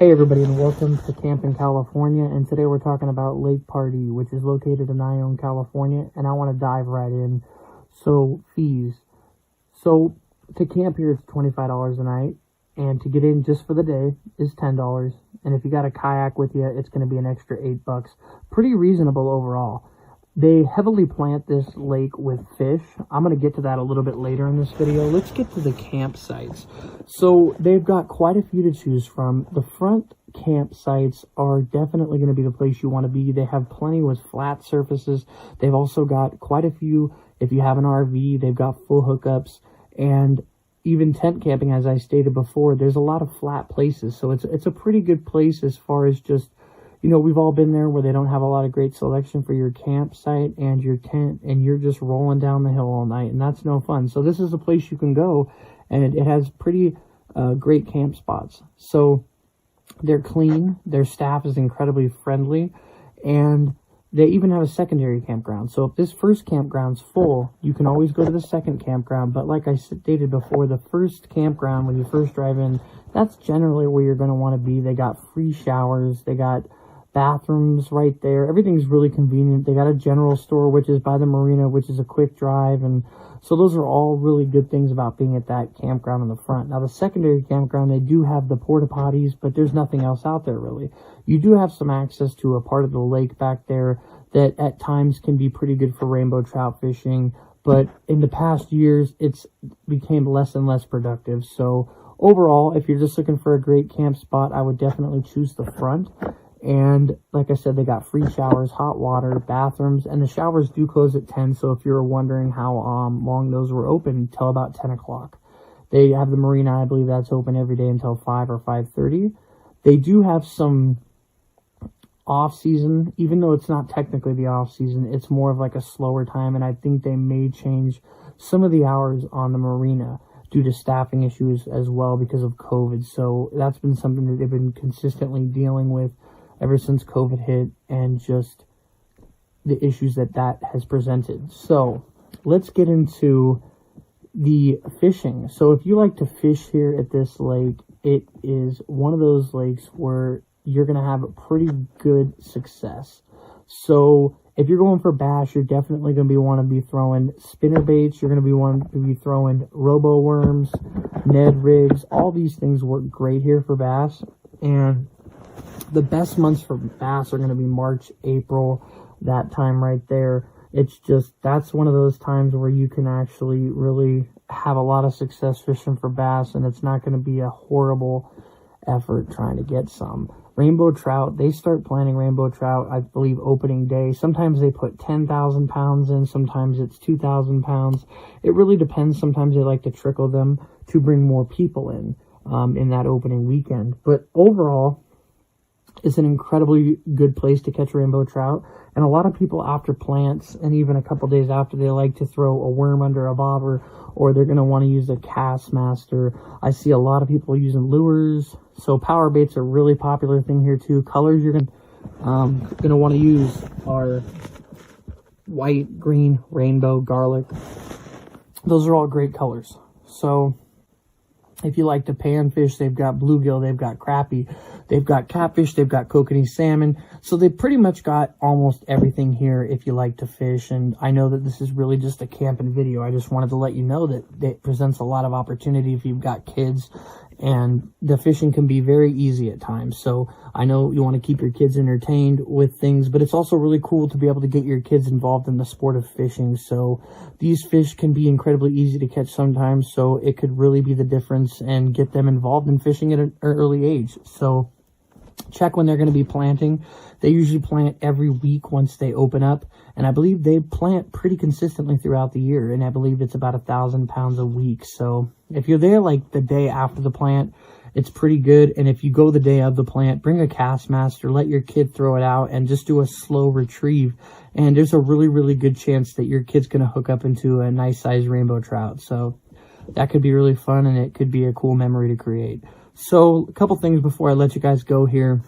Hey everybody, and welcome to camp in California. And today we're talking about Lake Pardee, which is located in IONE, California. And I want to dive right in. So, fees. So, to camp here, it's $25 a night. And to get in just for the day is $10. And if you got a kayak with you, it's going to be an extra $8. Pretty reasonable overall. They heavily plant this lake with fish. I'm going to get to that a little bit later in this video. Let's get to the campsites. So they've got quite a few to choose from. The front campsites are definitely going to be the place you want to be. They have plenty with flat surfaces. They've also got quite a few, if you have an RV, they've got full hookups. And even tent camping, as I stated before, there's a lot of flat places. So it's a pretty good place as far as just, you know, we've all been there where they don't have a lot of great selection for your campsite and your tent, and you're just rolling down the hill all night, and that's no fun. So this is a place you can go, and it has pretty great camp spots. So they're clean, their staff is incredibly friendly, and they even have a secondary campground. So if this first campground's full, you can always go to the second campground. But like I stated before, the first campground, when you first drive in, that's generally where you're going to want to be. They got free showers, they got bathrooms right there. Everything's really convenient. They got a general store, which is by the marina, which is a quick drive. And so those are all really good things about being at that campground in the front. Now, the secondary campground, they do have the porta potties, but there's nothing else out there really. You do have some access to a part of the lake back there that at times can be pretty good for rainbow trout fishing. But in the past years, it's became less and less productive. So overall, if you're just looking for a great camp spot, I would definitely choose the front. And like I said, they got free showers, hot water, bathrooms, and the showers do close at 10. So if you're wondering how long those were open, until about 10 o'clock. They have the marina, I believe that's open every day until 5 or 5:30. They do have some off-season, even though it's not technically the off-season, it's more of like a slower time, and I think they may change some of the hours on the marina due to staffing issues as well because of COVID. So that's been something that they've been consistently dealing with ever since COVID hit, and just the issues that has presented. So let's get into the fishing. So if you like to fish here at this lake, it is one of those lakes where you're going to have a pretty good success. So if you're going for bass, you're definitely going to want to be throwing spinner baits. You're going to be throwing robo worms, Ned rigs. All these things work great here for bass. And the best months for bass are going to be March, April, that time right there. It's just, that's one of those times where you can actually really have a lot of success fishing for bass, and it's not going to be a horrible effort trying to get some. Rainbow trout, they start planting rainbow trout, I believe, opening day. Sometimes they put 10,000 pounds in, sometimes it's 2,000 pounds. It really depends. Sometimes they like to trickle them to bring more people in that opening weekend. But overall, it's an incredibly good place to catch rainbow trout. And a lot of people after plants, and even a couple days after, they like to throw a worm under a bobber, or they're going to want to use a cast master. I see a lot of people using lures. So power baits are a really popular thing here too. Colors you're going to want to use are white, green, rainbow, garlic. Those are all great colors. So if you like to pan fish, they've got bluegill, they've got crappie, they've got catfish, they've got kokanee salmon. So they pretty much got almost everything here if you like to fish. And I know that this is really just a camping video. I just wanted to let you know that it presents a lot of opportunity if you've got kids. And the fishing can be very easy at times. So I know you want to keep your kids entertained with things, but it's also really cool to be able to get your kids involved in the sport of fishing. So these fish can be incredibly easy to catch sometimes. So it could really be the difference and get them involved in fishing at an early age. So check when they're going to be planting. They usually plant every week once they open up. And I believe they plant pretty consistently throughout the year. And I believe it's about 1,000 pounds a week. So if you're there like the day after the plant, it's pretty good. And if you go the day of the plant, bring a cast master, let your kid throw it out, and just do a slow retrieve. And there's a really, really good chance that your kid's going to hook up into a nice sized rainbow trout. So that could be really fun, and it could be a cool memory to create. So a couple things before I let you guys go here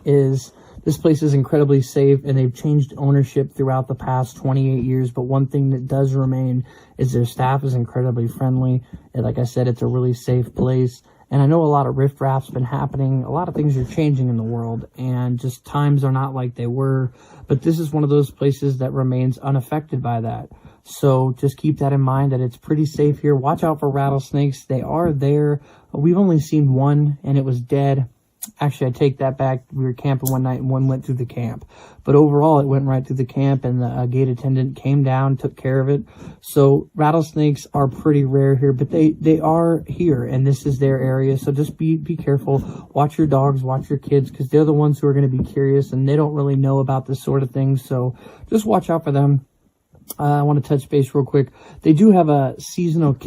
is this place is incredibly safe, and they've changed ownership throughout the past 28 years. But one thing that does remain is their staff is incredibly friendly. And like I said, it's a really safe place. And I know a lot of riffraff's been happening. A lot of things are changing in the world, and just times are not like they were. But this is one of those places that remains unaffected by that. So just keep that in mind, that it's pretty safe here. Watch out for rattlesnakes. They are there. We've only seen one, and it was dead. Actually, I take that back. We were camping one night, and one went through the camp. But overall, it went right through the camp, and the gate attendant came down, took care of it. So rattlesnakes are pretty rare here, but they are here, and this is their area. So just be careful. Watch your dogs, watch your kids, because they're the ones who are going to be curious, and they don't really know about this sort of thing. So just watch out for them. I want to touch base real quick. They do have a seasonal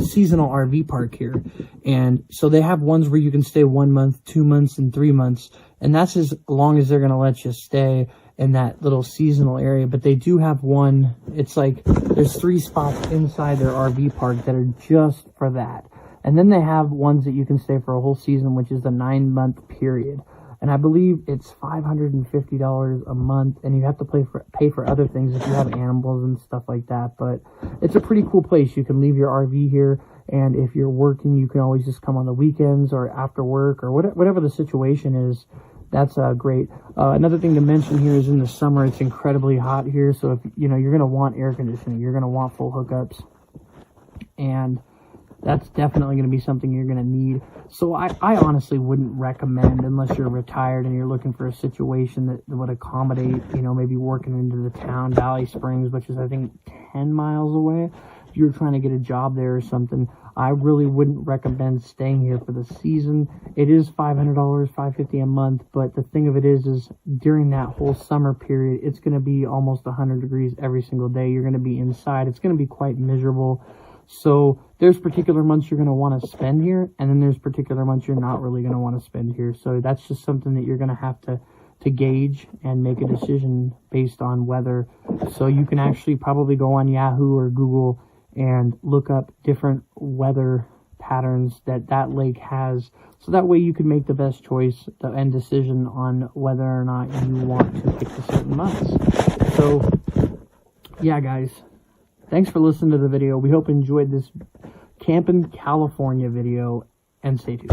seasonal RV park here. And so they have ones where you can stay 1 month, 2 months, and 3 months. And that's as long as they're going to let you stay in that little seasonal area. But they do have one. It's like there's 3 spots inside their RV park that are just for that. And then they have ones that you can stay for a whole season, which is the 9-month period. And I believe it's $550 a month, and you have to pay for other things if you have animals and stuff like that. But it's a pretty cool place. You can leave your RV here, and if you're working, you can always just come on the weekends or after work or whatever the situation is. That's great. Another thing to mention here is in the summer, it's incredibly hot here. So if you're going to want air conditioning, you're going to want full hookups, and that's definitely going to be something you're going to need. So I honestly wouldn't recommend, unless you're retired and you're looking for a situation that would accommodate, maybe working into the town, Valley Springs, which is, I think, 10 miles away. If you're trying to get a job there or something, I really wouldn't recommend staying here for the season. It is $500, $550 a month, but the thing of it is during that whole summer period, it's going to be almost 100 degrees every single day. You're going to be inside. It's going to be quite miserable. So there's particular months you're going to want to spend here, and then there's particular months you're not really going to want to spend here. So that's just something that you're going to have to gauge and make a decision based on weather. So you can actually probably go on Yahoo or Google and look up different weather patterns that lake has. So that way you can make the best choice and decision on whether or not you want to pick the certain months. So yeah, guys. Thanks for listening to the video. We hope you enjoyed this Campin' California video, and stay tuned.